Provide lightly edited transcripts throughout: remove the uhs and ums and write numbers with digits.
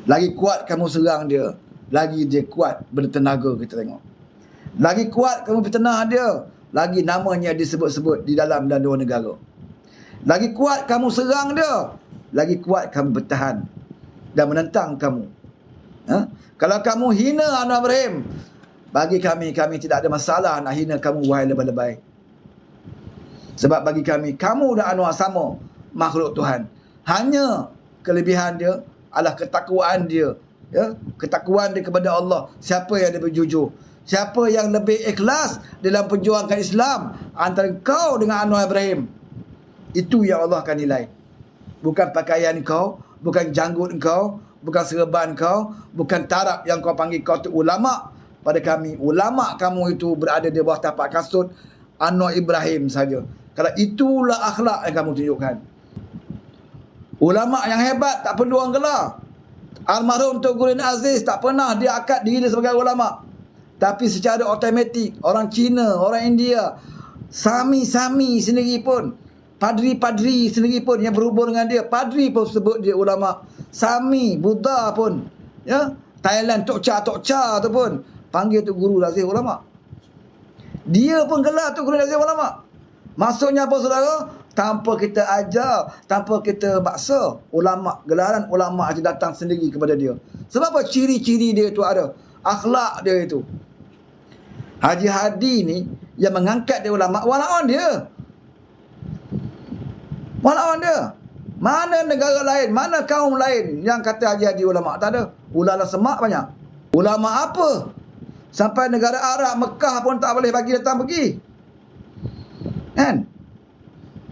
Lagi kuat kamu serang dia, lagi dia kuat bertenaga, kita tengok. Lagi kuat kamu fitnah dia, lagi namanya disebut-sebut di dalam dan luar negara. Lagi kuat kamu serang dia, lagi kuat kamu bertahan dan menentang kamu. Kalau kamu hina Anwar Ibrahim, bagi kami tidak ada masalah nak hina kamu, wahai lebay-lebay. Sebab bagi kami, kamu dan Anwar sama makhluk Tuhan. Hanya kelebihan dia adalah ketakwaan dia. Ketakwaan dia kepada Allah. Siapa yang lebih jujur, siapa yang lebih ikhlas dalam perjuangkan Islam antara kau dengan Anwar Ibrahim, itu yang Allah akan nilai. Bukan pakaian kau, bukan janggut kau, bukan serban kau, bukan tarap yang kau panggil kau tu ulama. Pada kami, ulama kamu itu berada di bawah tapak kasut Anwar Ibrahim saja. Kalau itulah akhlak yang kamu tunjukkan. Ulama yang hebat tak perlu orang gelar. Almarhum Tunku Nurul Aziz tak pernah dia akad diri sebagai ulama. Tapi secara automatik, orang Cina, orang India, Sami-Sami sendiri pun, padri-padri sendiri pun yang berhubung dengan dia, padri pun sebut dia ulama. Sami, Buddha pun, Thailand, Tokcha tu pun panggil tu Guru Aziz ulama. Dia pun gelar tu Guru Aziz ulama. Maksudnya apa, saudara? Tanpa kita ajar, tanpa kita maksa, ulama, gelaran ulama aja datang sendiri kepada dia. Sebab apa? Ciri-ciri dia itu ada, akhlak dia itu. Haji Hadi ni yang mengangkat dia ulama, walaupun dia. Walaupun dia. Mana negara lain, mana kaum lain yang kata Haji Hadi ulama? Tak ada. Ulama semak banyak. Ulama apa? Sampai negara Arab, Mekah pun tak boleh bagi datang pergi. Kan?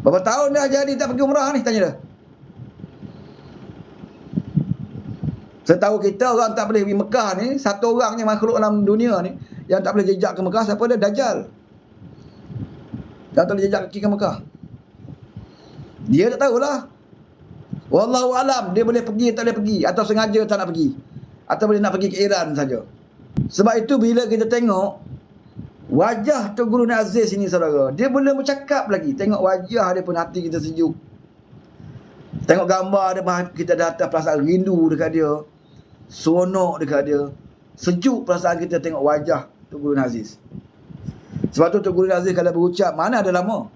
Berapa tahun dah jadi tak pergi umrah ni, tanya dia. Setahu kita orang tak boleh pergi Mekah ni, satu orang ni makhluk dalam dunia ni yang tak boleh jejak ke Mekah, siapa dia? Dajjal. Yang tak boleh jejak kaki ke Mekah. Dia tak tahulah. Wallahu alam, dia boleh pergi tak boleh pergi, atau sengaja tak nak pergi, atau boleh nak pergi ke Iran saja. Sebab itu bila kita tengok wajah Tunku Nurul Aziz ini, saudara, dia belum bercakap lagi. Tengok wajah dia pun hati kita sejuk. Tengok gambar dia, kita dah atas perasaan rindu dekat dia, seronok dekat dia, sejuk perasaan kita tengok wajah Tunku Nurul Aziz. Sebab tu Tunku Nurul Aziz kalau berucap, mana ada lama,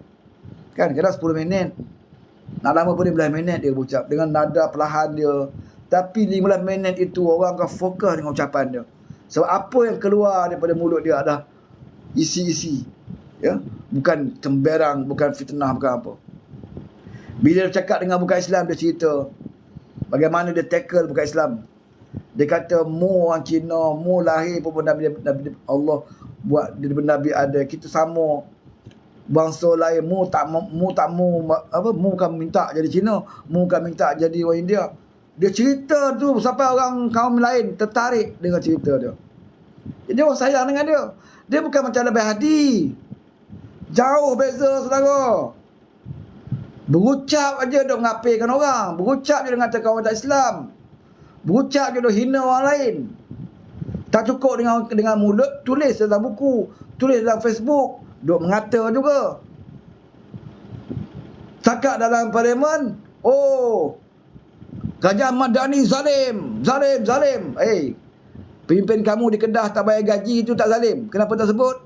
kan, kadang 10 minit, nak lama pun 15 minit dia berucap dengan nada perlahan dia. Tapi 15 minit itu orang akan fokus dengan ucapan dia. Sebab apa yang keluar daripada mulut dia adalah isi-isi, bukan cemberang, bukan fitnah, bukan apa. Bila dia cakap dengan bukan Islam, dia cerita bagaimana dia tackle bukan Islam. Dia kata, mu orang Cina, mu lahir pun Nabi Allah buat dia Nabi ada, kita sama bangsa lain, mu kan minta jadi Cina, mu kan minta jadi orang India. Dia cerita tu sampai orang kaum lain tertarik dengan cerita dia. Jadi orang sayang dengan dia. Dia bukan macam Nabi Hadi. Jauh beza, saudara. Berucap aja dok ngapikan orang. Berucap je dengan orang tak Islam. Berucap je dok hina orang lain. Tak cukup dengan mulut, tulis dalam buku, tulis dalam Facebook, dok mengata juga. Cakap dalam parlimen, Kerajaan Madani zalim. Pimpin kamu di Kedah tak bayar gaji itu tak zalim. Kenapa tak sebut?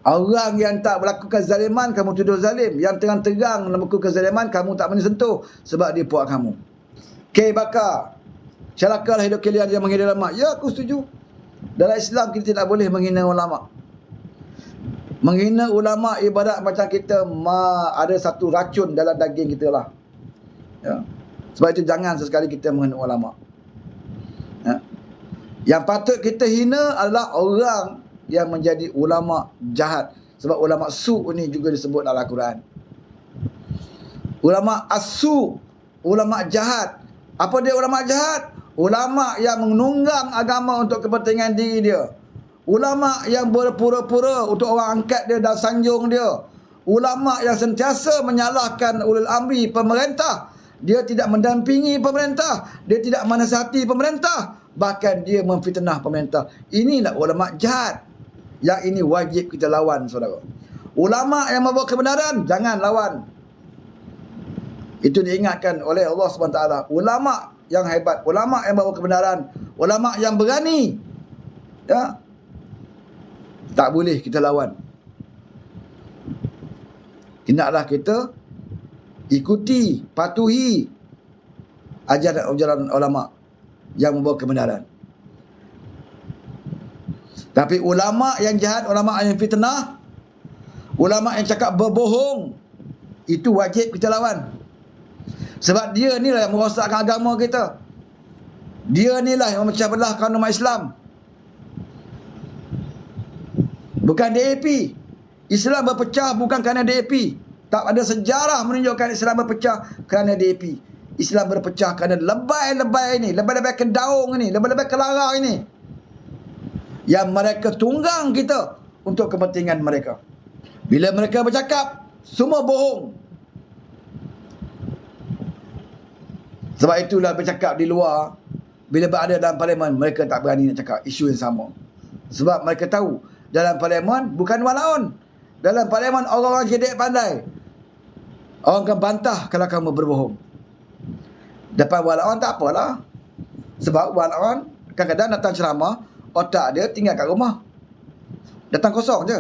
Orang yang tak melakukan zaliman kamu tuduh zalim. Yang terang-terang melakukan zaliman kamu tak menyentuh sebab dia puak kamu. K. Bakar, syarakalah hidup kalian yang menghina ulama. Ya, aku setuju. Dalam Islam kita tidak boleh menghina ulama. Menghina ulama ibarat macam kita ada satu racun dalam daging kita lah. Sebab itu jangan sesekali kita menghina ulama. Yang patut kita hina adalah orang yang menjadi ulama jahat. Sebab ulama su' ni juga disebut dalam Al-Quran. Ulama as-su', ulama jahat. Apa dia ulama jahat? Ulama yang menunggang agama untuk kepentingan diri dia. Ulama yang berpura-pura untuk orang angkat dia dan sanjung dia. Ulama yang sentiasa menyalahkan ulul amri pemerintah. Dia tidak mendampingi pemerintah, dia tidak menasihati pemerintah, bahkan dia memfitnah pemerintah. Inilah ulama jahat. Yang ini wajib kita lawan, saudara. Ulama yang membawa kebenaran, jangan lawan. Itu diingatkan oleh Allah SWT. Ulama yang hebat, ulama yang bawa kebenaran, ulama yang berani. Ya. Tak boleh kita lawan. Hendaklah kita ikuti, patuhi ajaran ulama yang membawa kebenaran. Tapi ulama yang jahat, ulama yang fitnah, ulama yang cakap berbohong, itu wajib kita lawan. Sebab dia ni lah yang merosakkan agama kita. Dia ni lah yang memecah belahkan umat Islam. Bukan DAP. Islam berpecah bukan kerana DAP. Tak ada sejarah menunjukkan Islam berpecah kerana DAP. Islam berpecah kerana lebay-lebay ini, lebay-lebay kedaung ini, lebay-lebay kelarang ini, yang mereka tunggang kita untuk kepentingan mereka. Bila mereka bercakap, semua bohong. Sebab itulah bercakap di luar, bila berada dalam parlimen, mereka tak berani nak cakap isu yang sama. Sebab mereka tahu, dalam parlimen bukan walaun. Dalam parlimen orang-orang cerdik pandai. Orang akan bantah kalau kamu berbohong. Depan walaun tak apalah. Sebab walaun kadang-kadang datang ceramah, otak dia tinggal kat rumah. Datang kosong je.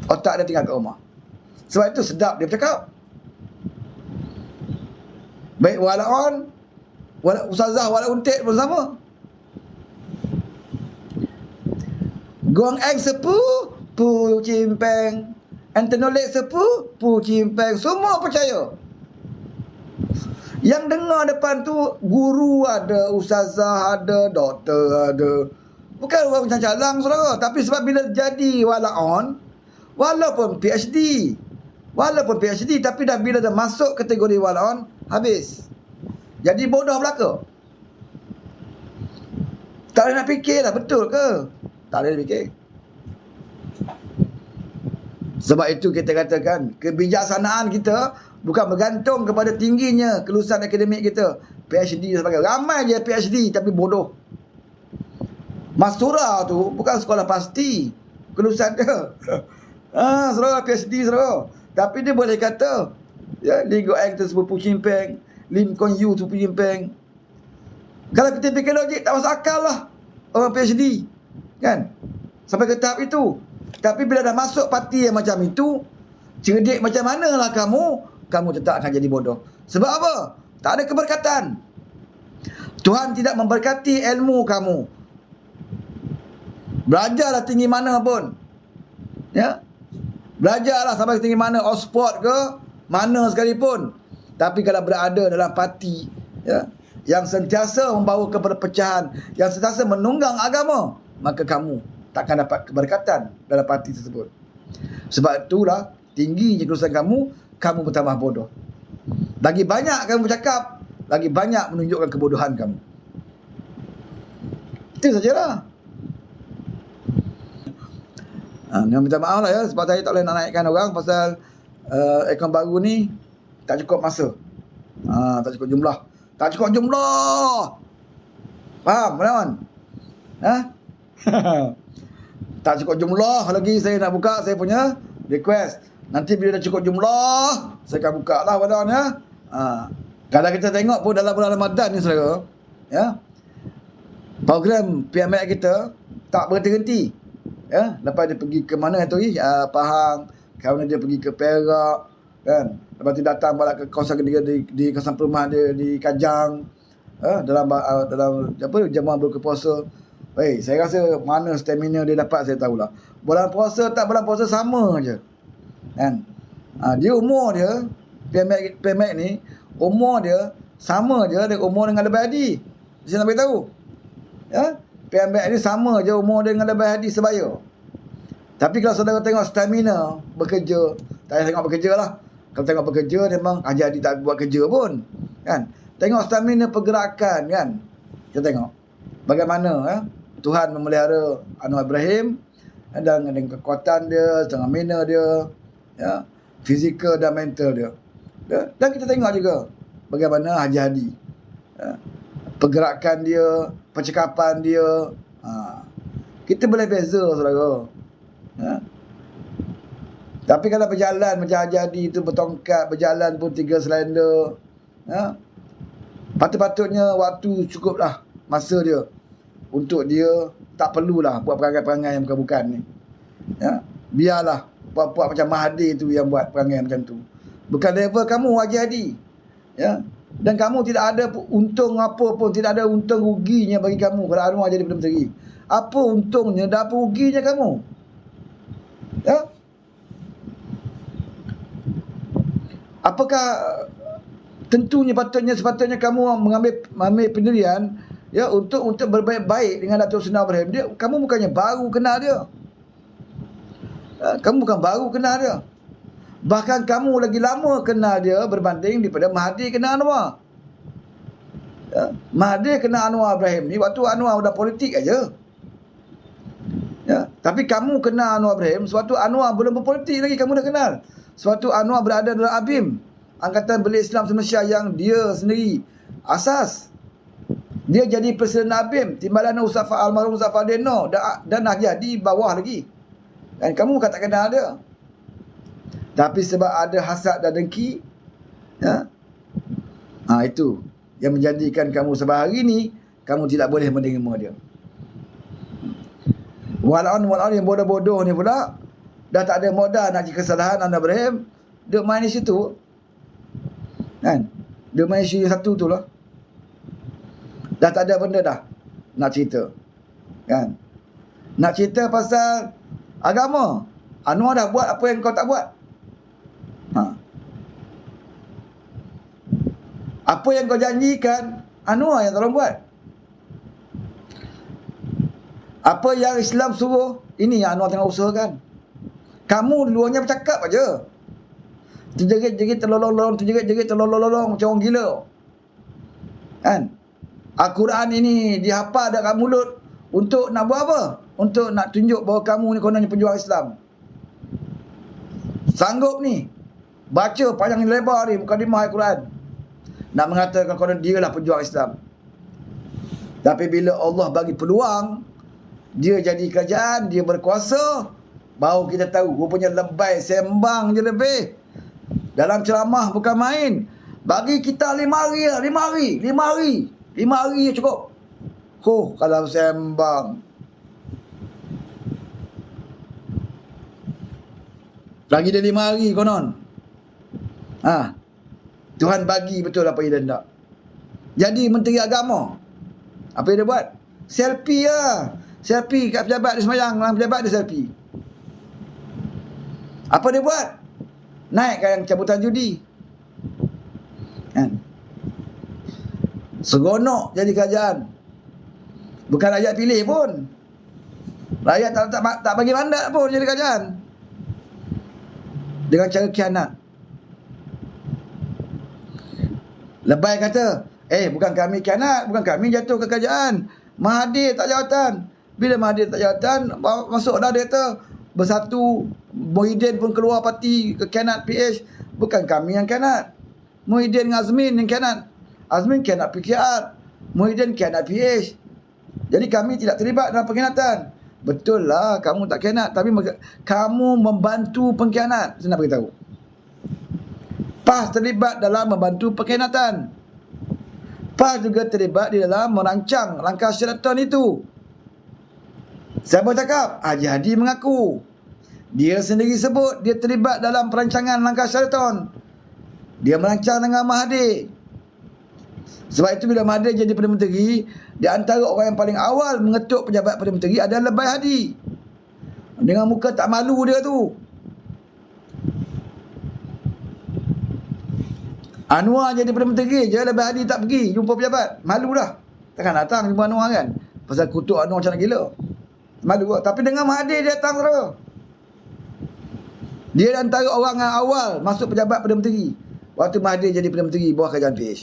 Otak dia tinggal kat rumah. Sebab itu sedap dia bercakap. Baik walaun, ustazah wala untik pun sama. Gong Eng sepu, Pu Chimpeng, Antonolek sepu, Pu Chimpeng, semua percaya. Yang dengar depan tu guru ada, ustazah ada, doktor ada. Bukan orang macam calang saudara, tapi sebab bila jadi walaun, walaupun PhD, tapi dah bila dah masuk kategori walaun, habis. Jadi bodoh belaka. Tak boleh nak fikir lah, betul ke? Tak boleh fikir. Sebab itu kita katakan, kebijaksanaan kita bukan bergantung kepada tingginya kelulusan akademik kita, PhD dan sebagainya. Ramai je PhD tapi bodoh. Mastura tu bukan sekolah pasti kelulusan dia. Saudara PhD saudara. Tapi dia boleh kata, ya, Lee Goh Eng tu sepupu Chimpeng, Lim Kuan Yew sepupu Chimpeng. Kalau kita fikir logik, tak masuk akal lah orang PhD, kan? Sampai ke tahap itu. Tapi bila dah masuk parti yang macam itu, cerdik macam manalah kamu tetap akan jadi bodoh. Sebab apa? Tak ada keberkatan. Tuhan tidak memberkati ilmu kamu. Belajarlah tinggi mana pun. Ya. Belajarlah sampai tinggi mana, Oxford ke, mana sekalipun. Tapi kalau berada dalam parti, ya, yang sentiasa membawa kepada perpecahan, yang sentiasa menunggang agama, maka kamu takkan dapat keberkatan dalam parti tersebut. Sebab itulah tingginya kelulusan kamu bertambah bodoh. Lagi banyak kamu bercakap, lagi banyak menunjukkan kebodohan kamu. Itu sajalah. Minta maaf lah ya, sebab saya tak boleh nak naikkan orang pasal akaun baru ni tak cukup masa. Tak cukup jumlah. Tak cukup jumlah. Faham, Menawan? Tak cukup jumlah lagi saya nak buka saya punya request. Nanti bila dah cukup jumlah, saya akan buka lah Menawan ya. Kalau kita tengok pun dalam bulan Ramadan ni saudara, ya, program PMX kita tak berhenti-henti. Ya, lepas dia pergi ke mana tu Pahang, kemudian dia pergi ke Perak, kan. Lepas tu datang balik ke kawasan ketiga di kawasan perumahan dia di Kajang, dalam jemaah berbuka puasa. Saya rasa mana stamina dia dapat saya tahulah. Bulan puasa tak bulan puasa sama je. Kan? Dia umur dia PMX ni umur dia sama je dengan umur dengan Lebih Hadi. Saya nak beritahu. Ya? PMX ni sama je umur dia dengan Lebih Hadi sebaya. Tapi kalau saudara tengok stamina bekerja, tak payah tengok bekerja lah. Kalau tengok bekerja memang Haji Hadi tak buat kerja pun, kan. Tengok stamina pergerakan, kan. Kita tengok bagaimana Tuhan memelihara Anwar Ibrahim dan dengan kekuatan dia, stamina dia, ya, fizikal dan mental dia. Dan kita tengok juga bagaimana Haji Hadi, ya, pergerakan dia, percakapan dia. Kita boleh beza saudara. Ya. Tapi kalau berjalan macam Haji Hadi itu bertongkat, berjalan pun 3 selender, ya, Patut-patutnya waktu cukuplah masa dia untuk dia tak perlulah buat perangai-perangai yang bukan-bukan ni. Ya, biarlah puak-puak macam Mahathir tu yang buat perangai macam tu. Bukan level kamu Haji Hadi. Ya. Dan kamu tidak ada untung apa pun, tidak ada untung ruginya bagi kamu kalau Anwar jadi Perdana Menteri. Apa untungnya dan apa ruginya kamu? Ya. Apakah tentunya sepatutnya kamu mengambil pendirian ya untuk berbaik-baik dengan Datuk Seri Ibrahim. Dia, kamu bukannya baru kenal dia. Kamu bukan baru kenal dia. Bahkan kamu lagi lama kenal dia berbanding daripada Mahathir kenal Anwar. Ya, Mahathir kenal Anwar Ibrahim ni waktu Anwar dah politik aja. Ya, tapi kamu kenal Anwar Ibrahim sewaktu Anwar belum berpolitik lagi, kamu dah kenal. Sewaktu Anwar berada dalam ABIM, Angkatan Belia Islam Malaysia yang dia sendiri asas. Dia jadi Presiden ABIM, Timbalan almarhum Ustaz Fadeno dan Haji Hadi bawah lagi. Dan kamu bukan tak kenal dia. Tapi sebab ada hasad dan dengki, ya, itu yang menjadikan kamu sampai hari ni kamu tidak boleh menerima dia. Wal'an yang bodoh-bodoh ni pula dah tak ada modal nak cari kesalahan Anwar Ibrahim, dia main di situ. Kan? Dia main isu satu tu lah. Dah tak ada benda dah nak cerita. Kan? Nak cerita pasal agama, Anwar dah buat apa yang kau tak buat. Apa yang kau janjikan, Anwar yang tolong buat. Apa yang Islam suruh, ini yang Anwar tengah usahakan. Kamu luarnya bercakap aja. Terjerit-jerit terlolong-lolong, terjerit-jerit terlolong-lolong macam orang gila. Kan? Al-Quran ini dihafal dekat mulut untuk nak buat apa? Untuk nak tunjuk bahawa kamu ni kononnya pejuang Islam. Sanggup ni baca panjang lebar ni mukadimah Al-Quran nak mengatakan konon dia lah pejuang Islam. Tapi bila Allah bagi peluang, dia jadi kerajaan, dia berkuasa, baru kita tahu rupanya lebay sembang je lebih. Dalam ceramah bukan main. Bagi kita 5 hari lah, 5 hari, 5 hari. 5 hari je cukup. Kalau sembang. Lagi dia 5 hari konon. Tuhan bagi betul apa yang dia nak. Jadi Menteri Agama, apa yang dia buat? Selfie lah. Selfie kat pejabat dia semayang. Dalam pejabat dia selfie. Apa dia buat? Naikkan cabutan judi. Kan? Seronok jadi kerajaan. Bukan rakyat pilih pun. Rakyat tak bagi mandat pun jadi kerajaan. Dengan cara khianat. Lebay kata, bukan kami khianat, bukan kami jatuh ke kerajaan. Mahathir tak jawatan. Bila Mahathir tak jawatan, masuk dah dia kata, bersatu, Muhyiddin pun keluar parti ke khianat PH. Bukan kami yang khianat. Muhyiddin dengan Azmin yang khianat. Azmin khianat PKR. Muhyiddin khianat PH. Jadi kami tidak terlibat dalam pengkhianatan. Betul lah, kamu tak khianat, tapi kamu membantu pengkhianat. Saya nak beritahu. PAS terlibat dalam membantu pengkhianatan. PAS juga terlibat di dalam merancang langkah Sheraton itu. Siapa cakap? Haji Hadi mengaku. Dia sendiri sebut dia terlibat dalam perancangan langkah Sheraton. Dia merancang dengan Mahathir. Sebab itu bila Mahathir jadi Perdana Menteri, di antara orang yang paling awal mengetuk pejabat Perdana Menteri adalah Lebay Hadi. Dengan muka tak malu dia tu. Anwar jadi Perdana Menteri je, Lebay Hadi tak pergi jumpa pejabat. Malu dah. Takkan datang jumpa Anwar kan. Pasal kutuk Anwar macam nak gila. Malu lah. Tapi dengan Mahathir dia datang terus. Dia antara orang yang awal masuk pejabat Perdana Menteri. Waktu Mahathir jadi Perdana Menteri bawah kerajaan PH.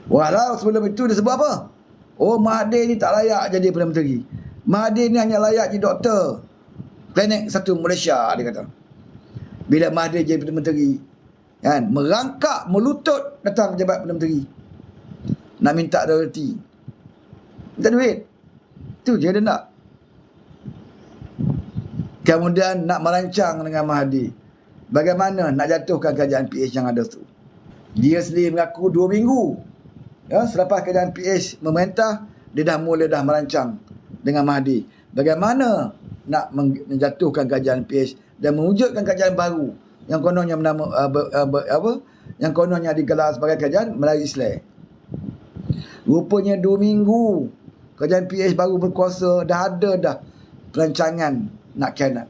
Walau sebelum itu dia sebut apa? Mahathir ni tak layak jadi Perdana Menteri. Mahathir ni hanya layak jadi doktor Klinik 1 Malaysia, dia kata. Bila Mahathir jadi Perdana Menteri, kan, merangkak, melutut datang pejabat Perdana Menteri nak minta royalty, minta duit. Itu je dia nak. Kemudian nak merancang dengan Mahathir bagaimana nak jatuhkan kerajaan PH yang ada tu. Dia sendiri mengaku 2 minggu. Ya, selepas kerajaan PH memerintah, dia dah merancang dengan Mahdi bagaimana nak menjatuhkan kerajaan PH dan mewujudkan kerajaan baru yang kononnya bernama yang kononnya digelar sebagai kerajaan Melayu Islam. Rupanya 2 minggu kerajaan PH baru berkuasa, dah ada perancangan nak khianat.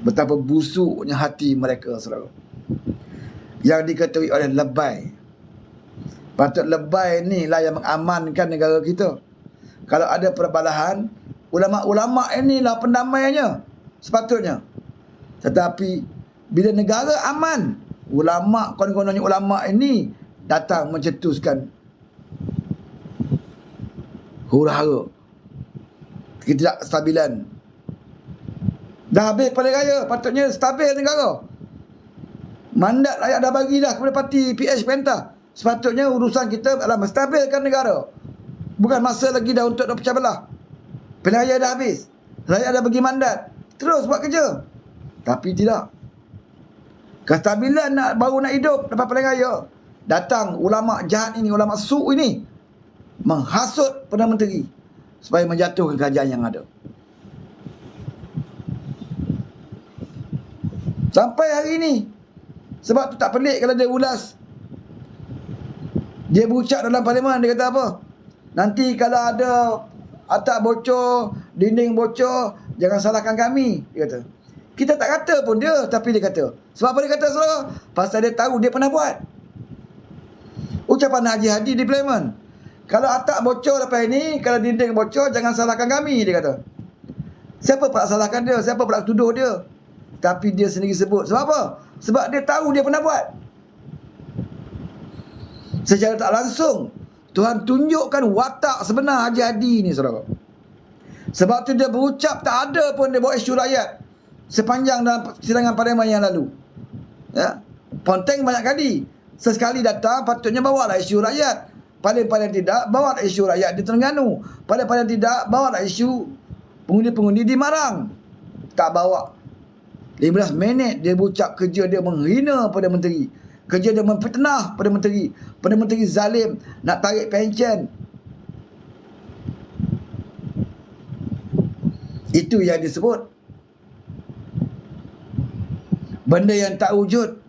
Betapa busuknya hati mereka, saudara. Yang diketahui oleh Lebay. Patut Lebay ni lah yang mengamankan negara kita. Kalau ada perbalahan, ulama-ulama inilah pendamainya sepatutnya. Tetapi bila negara aman, ulama, konon-kononnya ulama ini datang mencetuskan huru-hara, ketidakstabilan. Dah habis paling raya, patutnya stabil negara. Mandat rakyat dah bagi dah kepada parti PH Perintah. Sepatutnya urusan kita adalah menstabilkan negara. Bukan masa lagi dah untuk nak pecah belah. Pilihan raya dah habis, rakyat dah bagi mandat, terus buat kerja. Tapi tidak. Kestabilan baru nak hidup lepas pilihan raya. Datang ulama jahat ini, ulama su' ini, menghasut Perdana Menteri supaya menjatuhkan kerajaan yang ada. Sampai hari ini. Sebab tu tak pelik kalau dia ulas. Dia berucap dalam parlimen, dia kata apa? Nanti kalau ada atap bocor, dinding bocor, jangan salahkan kami, dia kata. Kita tak kata pun dia, tapi dia kata. Sebab apa dia kata, saudara? Pasal dia tahu dia pernah buat. Ucapan Haji Hadi di parlimen. Kalau atap bocor lepas ini, kalau dinding bocor, jangan salahkan kami, dia kata. Siapa pula salahkan dia? Siapa pula tuduh dia? Tapi dia sendiri sebut. Sebab apa? Sebab dia tahu dia pernah buat. Secara tak langsung, Tuhan tunjukkan watak sebenar Haji Hadi ni, saudara. Sebab tu dia berucap, tak ada pun dia bawa isu rakyat sepanjang dalam sidangan parlimen yang lalu. Ya, Ponteng banyak kali. Sesekali datang, patutnya bawalah isu rakyat. Paling-paling tidak, bawalah isu rakyat di Terengganu. Paling-paling tidak, bawalah isu pengundi-pengundi di Marang. Tak bawa. 15 minit dia berucap kerja dia menghina Perdana Menteri. Kerja dia memfitnah Perdana Menteri. Perdana Menteri zalim, nak tarik pencen. Itu yang disebut benda yang tak wujud,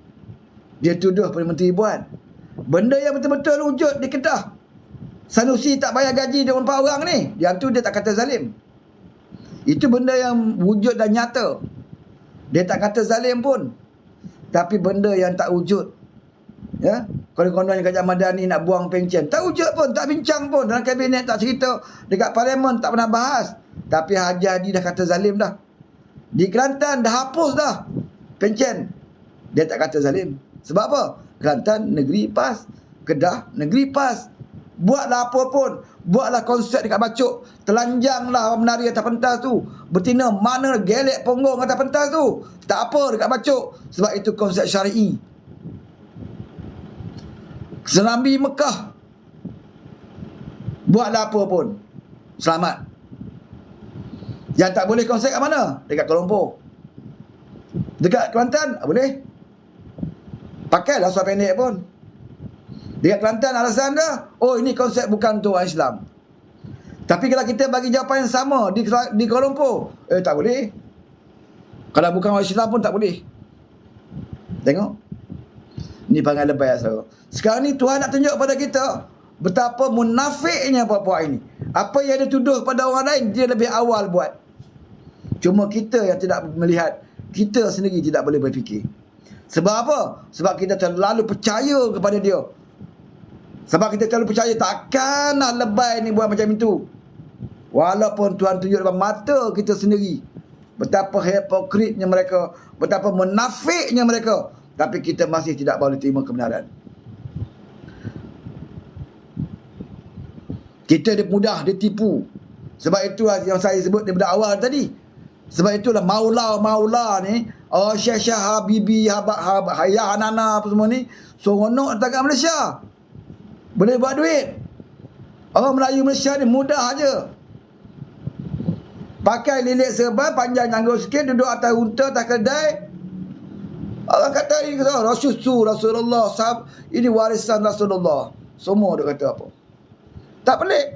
dia tuduh Perdana Menteri buat. Benda yang betul-betul wujud di Kedah, Sanusi tak bayar gaji 24 orang ni, yang tu dia tak kata zalim. Itu benda yang wujud dan nyata. Dia tak kata zalim pun. Tapi benda yang tak wujud, ya, konon-konon Kerajaan Madani nak buang pencen, tak wujud pun, tak bincang pun dalam kabinet, tak cerita, dekat parlimen tak pernah bahas. Tapi Haji Hadi dah kata zalim dah. Di Kelantan dah hapus dah pencen, dia tak kata zalim. Sebab apa? Kelantan negeri PAS, Kedah negeri PAS. Buatlah apa pun, buatlah konsert dekat Bacok, telanjanglah menari atas pentas tu, betina mana gelek punggung atas pentas tu, tak apa dekat Bacok, sebab itu konsert syar'i. Serambi Mekah, buatlah apa pun, selamat. Yang tak boleh konsert kat mana? Dekat Kuala Lumpur. Dekat Kelantan boleh, pakailah suara pendek pun. Dekat Kelantan alasan dah, oh ini konsep bukan untuk orang Islam. Tapi kalau kita bagi jawapan yang sama di Kuala Lumpur, tak boleh. Kalau bukan orang Islam pun tak boleh. Tengok. Ni panggil lebay, saudara. Sekarang ni Tuhan nak tunjuk pada kita betapa munafiknya puak-puak ini. Apa yang dia tuduh pada orang lain, dia lebih awal buat. Cuma kita yang tidak melihat, kita sendiri tidak boleh berfikir. Sebab apa? Sebab kita terlalu percaya kepada dia. Sebab kita terlalu percaya takkanlah lebay ni buat macam itu. Walaupun Tuhan tunjuk depan mata kita sendiri betapa hipokritnya mereka, betapa munafiknya mereka, tapi kita masih tidak boleh terima kebenaran. Kita mudah ditipu. Sebab itulah yang saya sebut daripada awal tadi. Sebab itulah maula ni, Syekh Habibi, Hayah Hanana apa semua ni, seronok datang kat Malaysia. Boleh buat duit. Orang Melayu Malaysia ni mudah aja. Pakai lilit serban, panjang janggut sikit, duduk atas unta, atas kedai. Orang kata ini kata Rasulullah sahab, ini warisan Rasulullah. Semua dia kata apa? Tak pelik.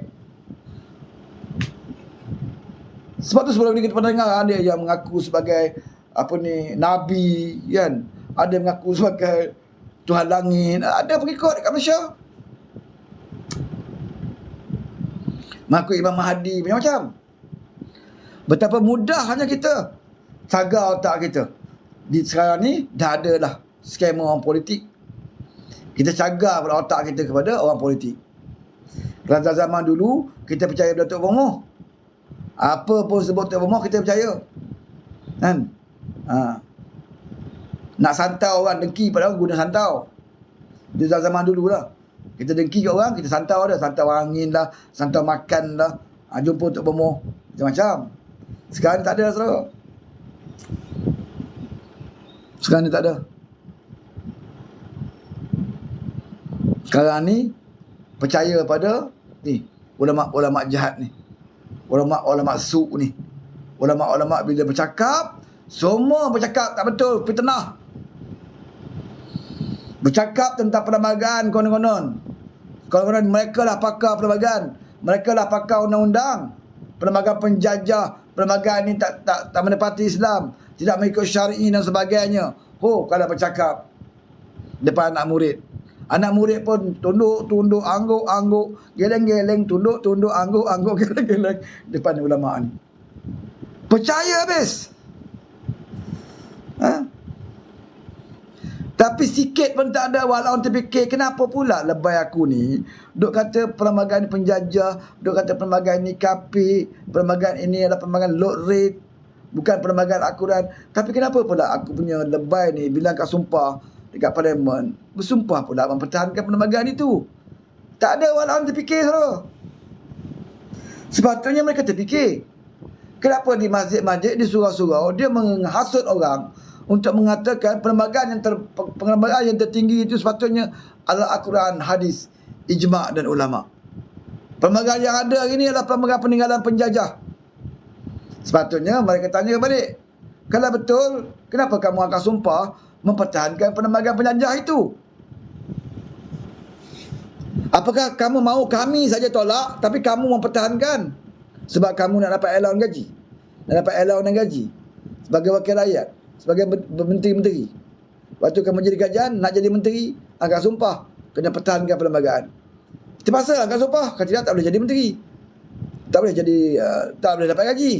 Sebab tu sebelum ni kita pernah dengar ada yang mengaku sebagai apa ni nabi kan. Ada yang mengaku sebagai Tuhan langit. Ada pengikut dekat Malaysia. Mengaku Imam Mahdi macam-macam. Betapa mudahnya kita cagar otak kita. Di sekarang ni dah ada lah skema orang politik. Kita cagar pada otak kita kepada orang politik. Dalam zaman dulu kita percaya pada Tok Bomoh. Apa pun sebut Tok Bomoh kita percaya. Kan? Nak santau orang, dengki pada orang, guna santau. Di zaman dulu lah. Kita dengki kat orang, kita santau dia. Santau angin lah, santau makan lah. Jumpa Tok Bomoh. Macam-macam. Sekarang ni tak ada, saudara. Sekarang ni tak ada. Sekarang ni percaya pada ni ulama-ulama jahat ni. Ulama-ulama su ni. Ulama-ulama bila bercakap, semua bercakap tak betul, fitnah. Bercakap tentang perlembagaan konon-konon. Konon-konon mereka lah pakar perlembagaan. Mereka lah pakar undang-undang. Perlembagaan penjajah, perlembagaan ni tak menepati Islam, tidak mengikut syar'i dan sebagainya. Kalau bercakap depan anak murid. Anak murid pun tunduk, angguk, geleng-geleng, tunduk, angguk, geleng-geleng depan ulama ni. Percaya habis. Tapi sikit pun tak ada walau terfikir kenapa pula lebay aku ni duk kata perlembagaan ni penjajah, duk kata perlembagaan ni kafir, perlembagaan ini adalah perlembagaan load rate, bukan perlembagaan Al-Quran. Tapi kenapa pula aku punya lebay ni bila kat sumpah dekat parlimen bersumpah pula mempertahankan perlembagaan itu? Tak ada walau terfikir, saudara. Sepatutnya mereka terfikir. Kenapa di masjid-masjid, di surau-surau dia menghasut orang untuk mengatakan perlembagaan yang tertinggi itu sepatutnya adalah Al-Quran, hadis, ijma' dan ulama. Perlembagaan yang ada hari ini adalah perlembagaan peninggalan penjajah. Sepatutnya mereka tanya balik, kalau betul, kenapa kamu akan sumpah mempertahankan perlembagaan penjajah itu? Apakah kamu mahu kami saja tolak tapi kamu mempertahankan sebab kamu nak dapat allowance gaji, nak dapat allowance gaji sebagai wakil rakyat, sebagai menteri-menteri. Waktu kamu jadi kerajaan, nak jadi menteri, akan sumpah kena pertahankan perlembagaan. Terpaksa akan sumpah, kalau tidak tak boleh jadi menteri, tak boleh jadi tak boleh dapat gaji.